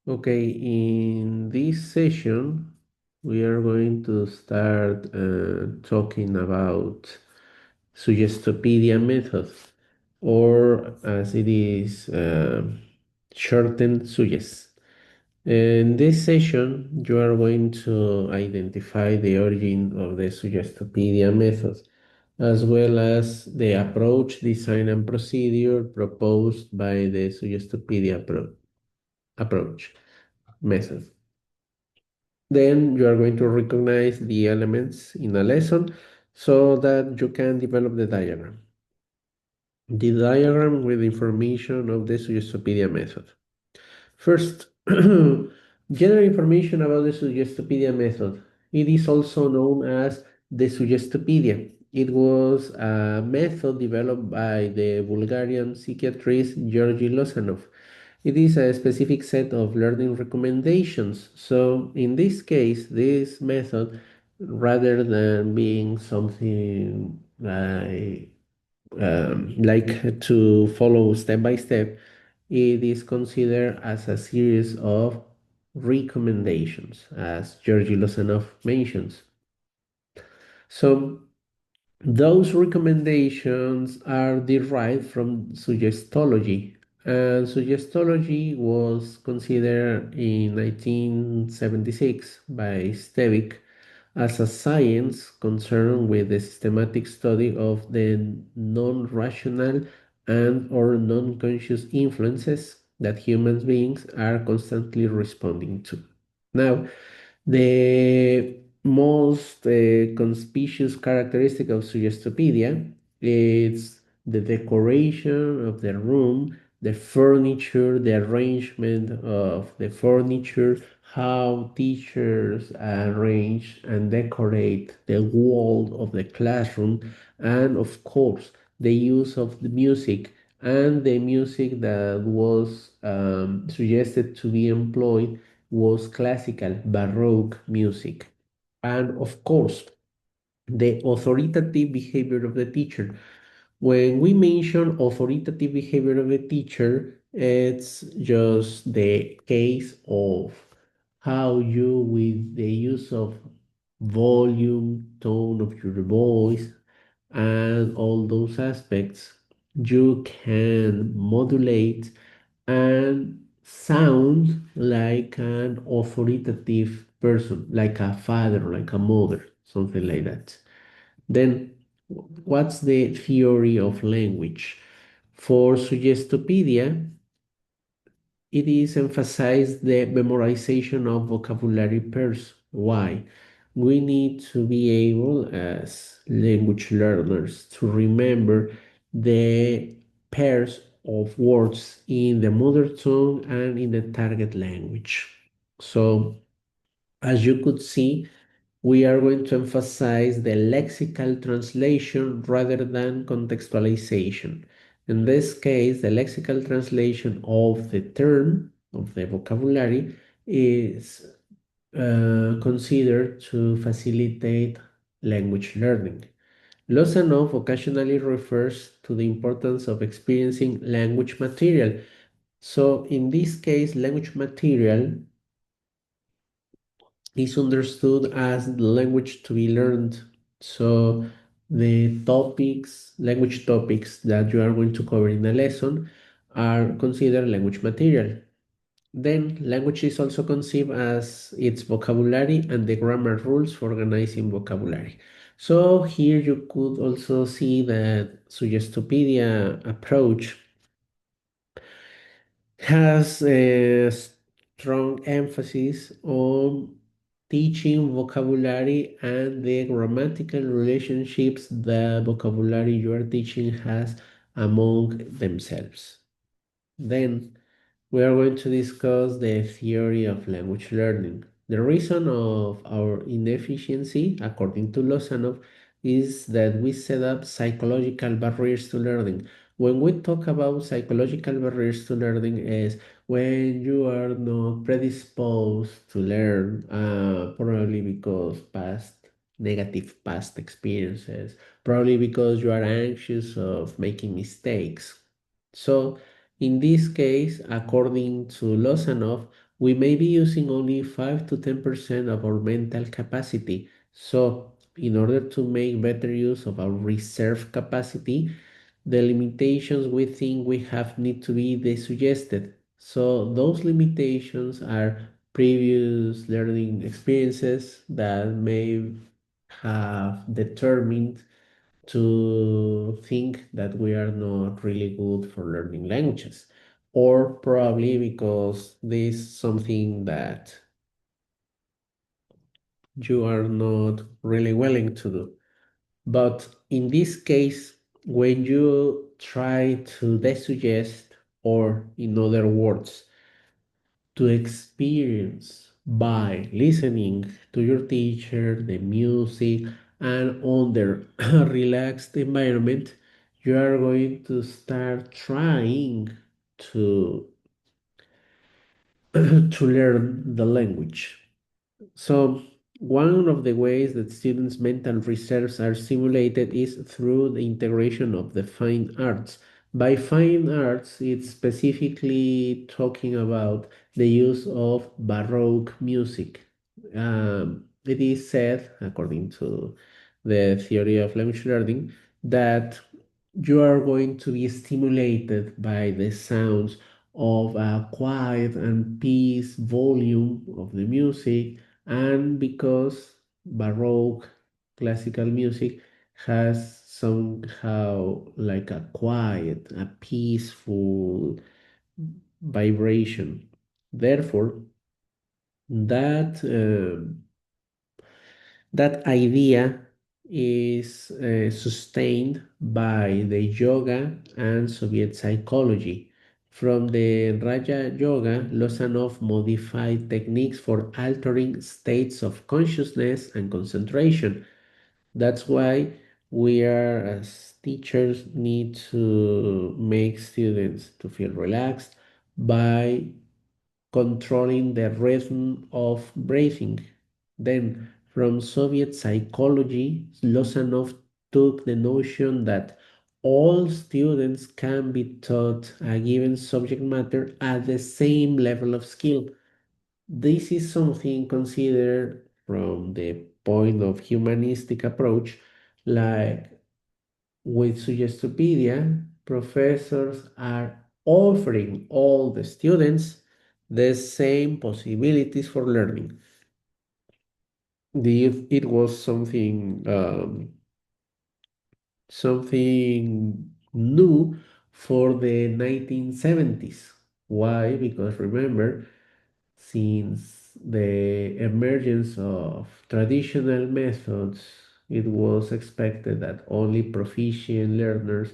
Okay, in this session, we are going to start talking about Suggestopedia Method, or as it is shortened, Suggest. In this session, you are going to identify the origin of the Suggestopedia Method, as well as the approach, design, and procedure proposed by the Suggestopedia approach method. Then you are going to recognize the elements in a lesson so that you can develop the diagram. The diagram with information of the Suggestopedia method. First, general information about the Suggestopedia method. It is also known as the Suggestopedia. It was a method developed by the Bulgarian psychiatrist Georgy Lozanov. It is a specific set of learning recommendations. So in this case, this method, rather than being something like to follow step by step, it is considered as a series of recommendations, as Georgy Lozanov mentions. So those recommendations are derived from suggestology, and suggestology was considered in 1976 by Stevik as a science concerned with the systematic study of the non-rational and or non-conscious influences that human beings are constantly responding to. Now, the most conspicuous characteristic of Suggestopedia is the decoration of the room, the furniture, the arrangement of the furniture, how teachers arrange and decorate the wall of the classroom, and of course, the use of the music and the music that was suggested to be employed was classical Baroque music. And of course, the authoritative behavior of the teacher. When we mention authoritative behavior of the teacher, it's just the case of how you, with the use of volume, tone of your voice, and all those aspects, you can modulate and sound like an authoritative person, like a father, like a mother, something like that. Then, what's the theory of language? For Suggestopedia, it is emphasized the memorization of vocabulary pairs. Why? We need to be able, as language learners, to remember the pairs of words in the mother tongue and in the target language. So, as you could see, we are going to emphasize the lexical translation rather than contextualization. In this case, the lexical translation of the term, of the vocabulary, is considered to facilitate language learning. Lozanov occasionally refers to the importance of experiencing language material. So, in this case, language material is understood as the language to be learned. So the topics, language topics that you are going to cover in a lesson are considered language material. Then language is also conceived as its vocabulary and the grammar rules for organizing vocabulary. So here you could also see that Suggestopedia approach has a strong emphasis on teaching vocabulary and the grammatical relationships the vocabulary you are teaching has among themselves. Then we are going to discuss the theory of language learning. The reason of our inefficiency, according to Lozanov, is that we set up psychological barriers to learning. When we talk about psychological barriers to learning is when you are not predisposed to learn, probably because negative past experiences, probably because you are anxious of making mistakes. So in this case, according to Lozanov, we may be using only 5 to 10% of our mental capacity. So, in order to make better use of our reserve capacity, the limitations we think we have need to be suggested. So, those limitations are previous learning experiences that may have determined to think that we are not really good for learning languages, or probably because this is something that you are not really willing to do. But in this case, when you try to desuggest, or in other words, to experience by listening to your teacher, the music, and under a relaxed environment, you are going to start trying to to learn the language. So, one of the ways that students' mental reserves are simulated is through the integration of the fine arts. By fine arts, it's specifically talking about the use of Baroque music. It is said, according to the theory of language learning, that you are going to be stimulated by the sounds of a quiet and peace volume of the music, and because Baroque classical music has somehow like a quiet, a peaceful vibration. Therefore, that that idea is sustained by the yoga and Soviet psychology. From the Raja Yoga, Lozanov modified techniques for altering states of consciousness and concentration. That's why we are, as teachers, need to make students to feel relaxed by controlling the rhythm of breathing. Then, from Soviet psychology, Lozanov took the notion that all students can be taught a given subject matter at the same level of skill. This is something considered from the point of humanistic approach, like with Suggestopedia, professors are offering all the students the same possibilities for learning. It was something new for the 1970s. Why? Because remember, since the emergence of traditional methods, it was expected that only proficient learners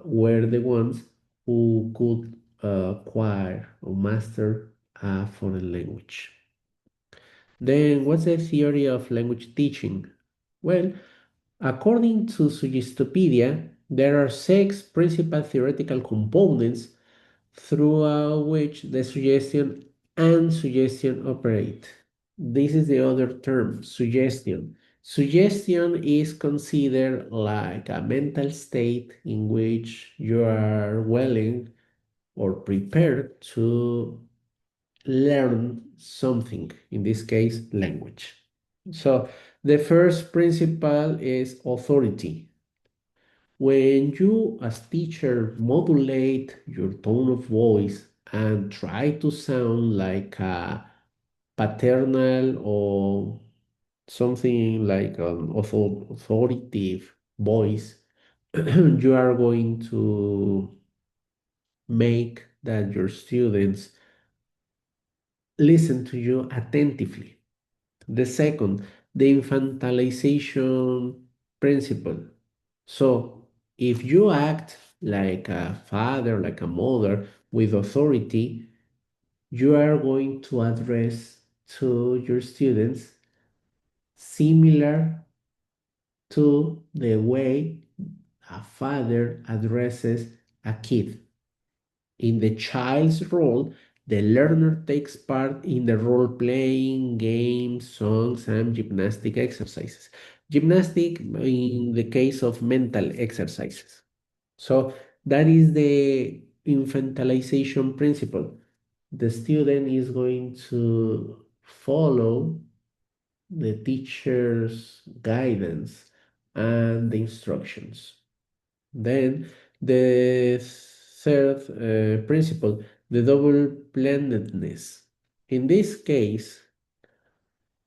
were the ones who could acquire or master a foreign language. Then, what's the theory of language teaching? Well, according to Suggestopedia, there are six principal theoretical components throughout which the suggestion and suggestion operate. This is the other term, suggestion. Suggestion is considered like a mental state in which you are willing or prepared to learn something, in this case, language. So the first principle is authority. When you, as teacher, modulate your tone of voice and try to sound like a paternal or something like an authoritative voice, you are going to make that your students listen to you attentively. The second, the infantilization principle. So, if you act like a father, like a mother with authority, you are going to address to your students similar to the way a father addresses a kid. In the child's role, the learner takes part in the role playing, games, songs, and gymnastic exercises. Gymnastic in the case of mental exercises. So that is the infantilization principle. the student is going to follow the teacher's guidance and the instructions. Then the third principle, the double blendedness. In this case,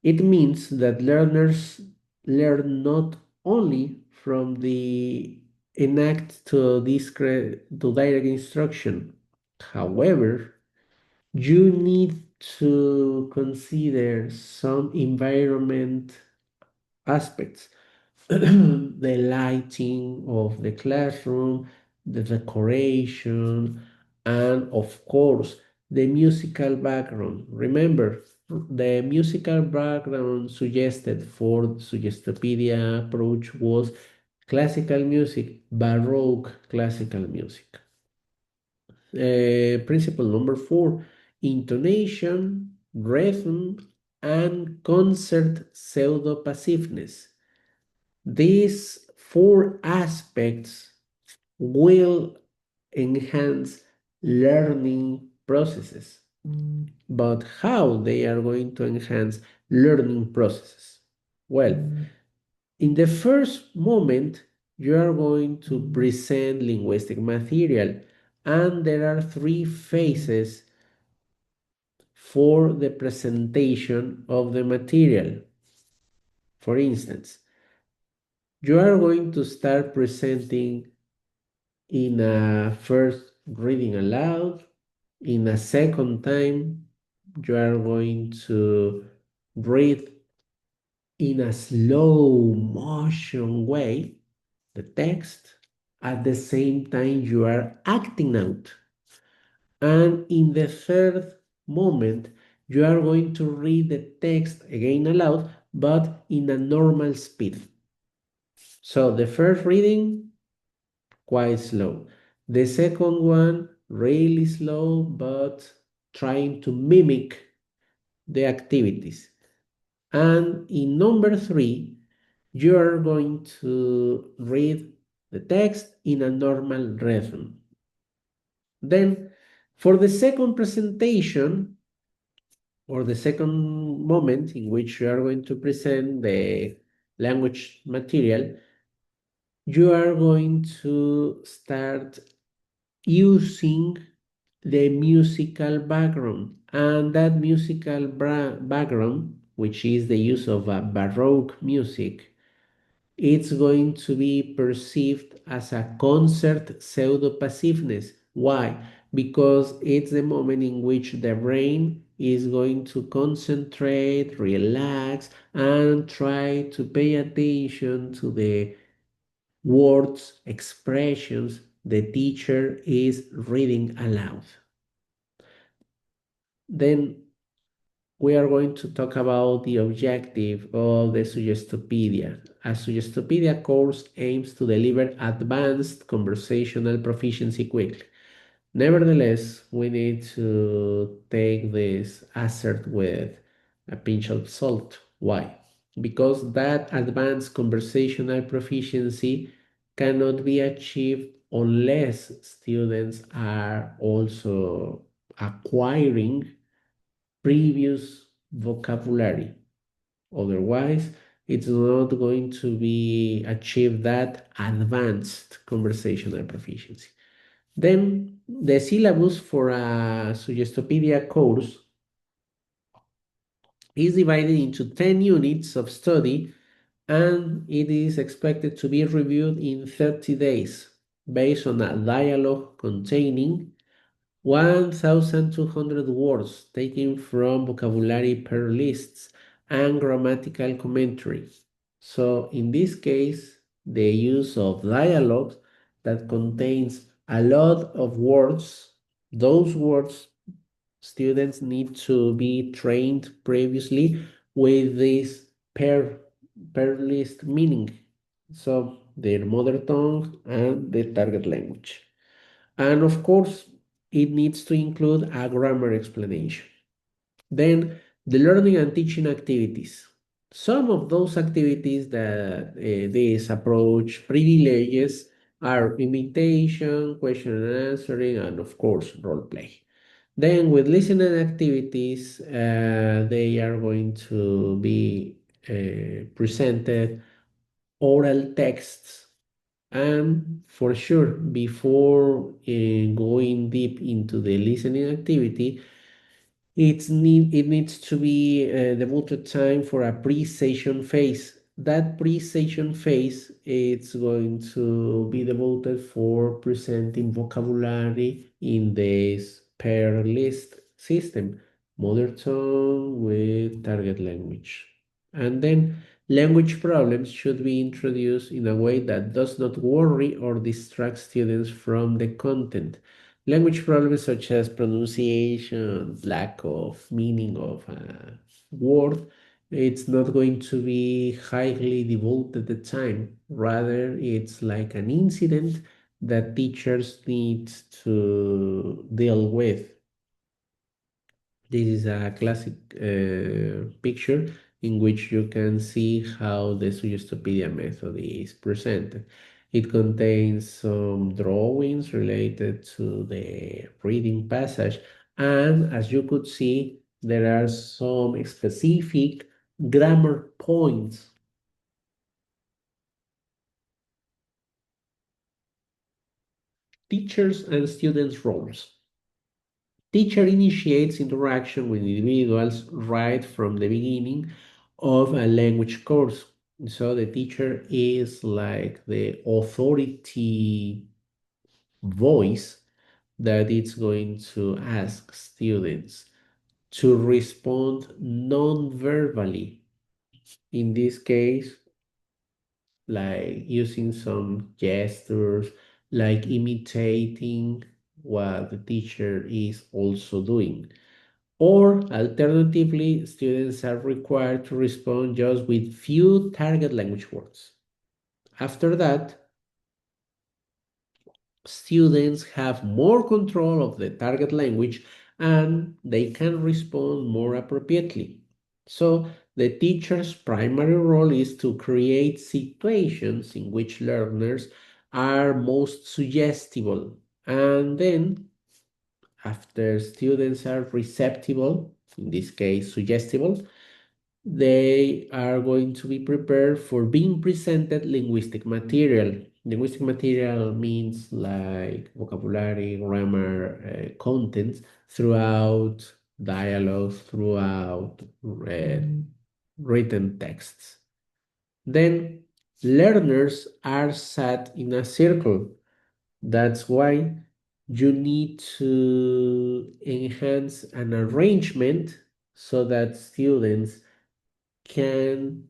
it means that learners learn not only from the enact to discrete to direct instruction. However, you need to consider some environment aspects. The lighting of the classroom, the decoration, and of course, the musical background. Remember, the musical background suggested for the Suggestopedia approach was classical music, Baroque classical music. Principle number four, intonation, rhythm, and concert pseudo-passiveness. These four aspects will enhance learning processes. But how they are going to enhance learning processes? Well, in the first moment, you are going to present linguistic material, and there are three phases for the presentation of the material. For instance, you are going to start presenting in a first reading aloud. In a second time, you are going to read in a slow motion way the text. At the same time, you are acting out. And in the third moment, you are going to read the text again aloud, but in a normal speed. So the first reading, quite slow. The second one, really slow, but trying to mimic the activities. And in number three, you are going to read the text in a normal rhythm. Then, for the second presentation, or the second moment in which you are going to present the language material, you are going to start using the musical background. And that musical background, which is the use of a Baroque music, it's going to be perceived as a concert pseudo-passiveness. Why? Because it's the moment in which the brain is going to concentrate, relax, and try to pay attention to the words, expressions the teacher is reading aloud. Then we are going to talk about the objective of the Suggestopedia. A Suggestopedia course aims to deliver advanced conversational proficiency quickly. Nevertheless, we need to take this assert with a pinch of salt. Why? Because that advanced conversational proficiency cannot be achieved unless students are also acquiring previous vocabulary. Otherwise, it's not going to be achieved that advanced conversational proficiency. Then the syllabus for a Suggestopedia course is divided into 10 units of study, and it is expected to be reviewed in 30 days based on a dialogue containing 1,200 words taken from vocabulary pair lists and grammatical commentaries. So in this case, the use of dialogue that contains a lot of words, those words students need to be trained previously with this pair list meaning. So their mother tongue and the target language. And of course, it needs to include a grammar explanation. Then the learning and teaching activities. Some of those activities that this approach privileges are imitation, question and answering, and of course, role play. Then with listening activities, they are going to be presented oral texts. And for sure, before going deep into the listening activity, it needs to be devoted time for a pre-session phase. That pre-session phase it's going to be devoted for presenting vocabulary in this pair list system, mother tongue with target language. And then language problems should be introduced in a way that does not worry or distract students from the content. Language problems such as pronunciation, lack of meaning of a word, it's not going to be highly devoted the time. Rather, it's like an incident that teachers need to deal with. This is a classic picture in which you can see how the Suggestopedia method is presented. It contains some drawings related to the reading passage, and as you could see, there are some specific grammar points. Teachers and students' roles. Teacher initiates interaction with individuals right from the beginning of a language course. So the teacher is like the authority voice that it's going to ask students to respond non-verbally. In this case, like using some gestures, like imitating what the teacher is also doing. Or alternatively, students are required to respond just with few target language words. After that, students have more control of the target language and they can respond more appropriately. So, the teacher's primary role is to create situations in which learners are most suggestible. And then, after students are receptible, in this case, suggestible, they are going to be prepared for being presented linguistic material. Linguistic material means like vocabulary, grammar, contents throughout dialogues, throughout written texts. Then learners are sat in a circle. That's why you need to enhance an arrangement so that students can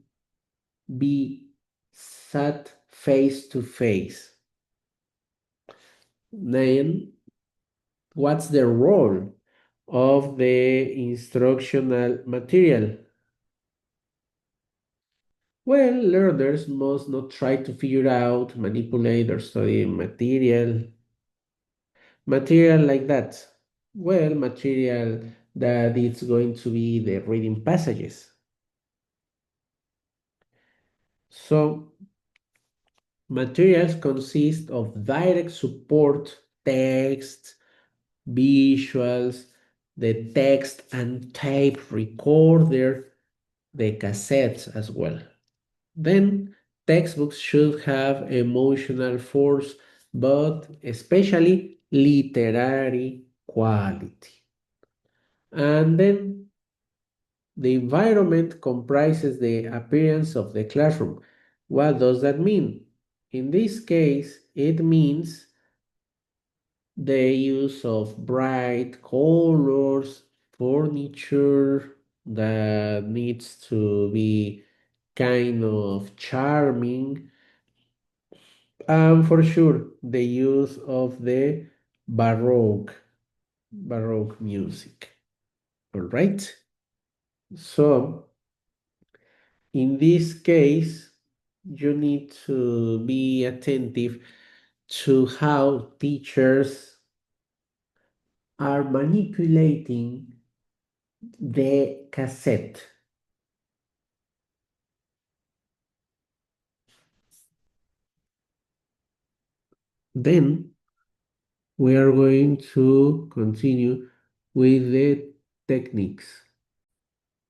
be sat face to face. Then, what's the role of the instructional material? Well, learners must not try to figure out, manipulate, or study material like that. Well, material that it's going to be the reading passages. So, materials consist of direct support, text, visuals, the text and tape recorder, the cassettes as well. Then textbooks should have emotional force, but especially literary quality. And then the environment comprises the appearance of the classroom. What does that mean? In this case, it means the use of bright colors, furniture that needs to be kind of charming, and for sure the use of the baroque music. All right. So in this case, you need to be attentive to how teachers are manipulating the cassette. Then we are going to continue with the techniques.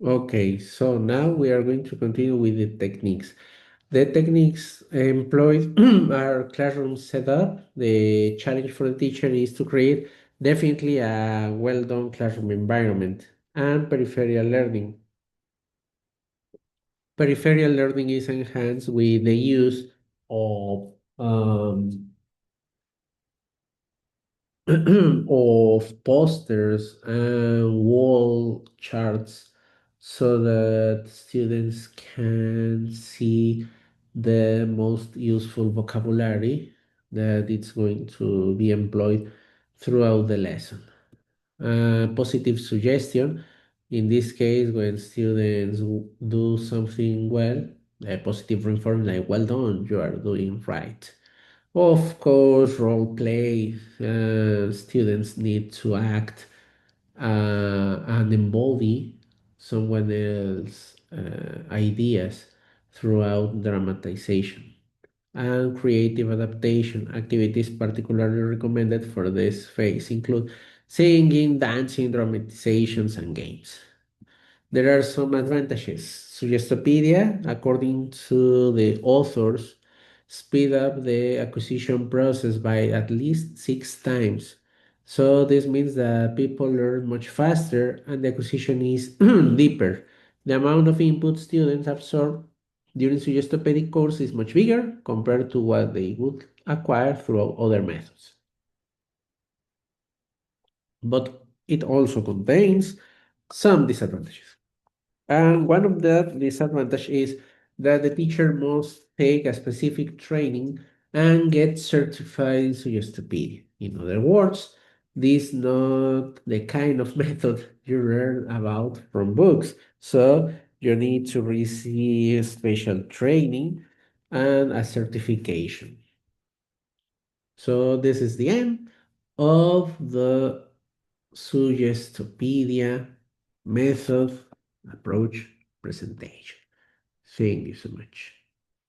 Okay, so now we are going to continue with the techniques. The techniques employed are classroom setup. The challenge for the teacher is to create definitely a well-done classroom environment and peripheral learning. Peripheral learning is enhanced with the use of of posters and wall charts so that students can see the most useful vocabulary that it's going to be employed throughout the lesson. Positive suggestion, in this case, when students do something well, a positive reinforcement like, well done, you are doing right. Of course, role play, students need to act and embody someone else's ideas throughout dramatization. And creative adaptation activities particularly recommended for this phase include singing, dancing, dramatizations, and games. There are some advantages. Suggestopedia, according to the authors, speed up the acquisition process by at least 6 times. So this means that people learn much faster and the acquisition is deeper. The amount of input students absorb during suggestopedic course is much bigger compared to what they would acquire through other methods. But it also contains some disadvantages. And one of the disadvantage is that the teacher must take a specific training and get certified in Suggestopedia. In other words, this is not the kind of method you learn about from books. So you need to receive special training and a certification. So this is the end of the Suggestopedia method approach presentation. Thank you so much.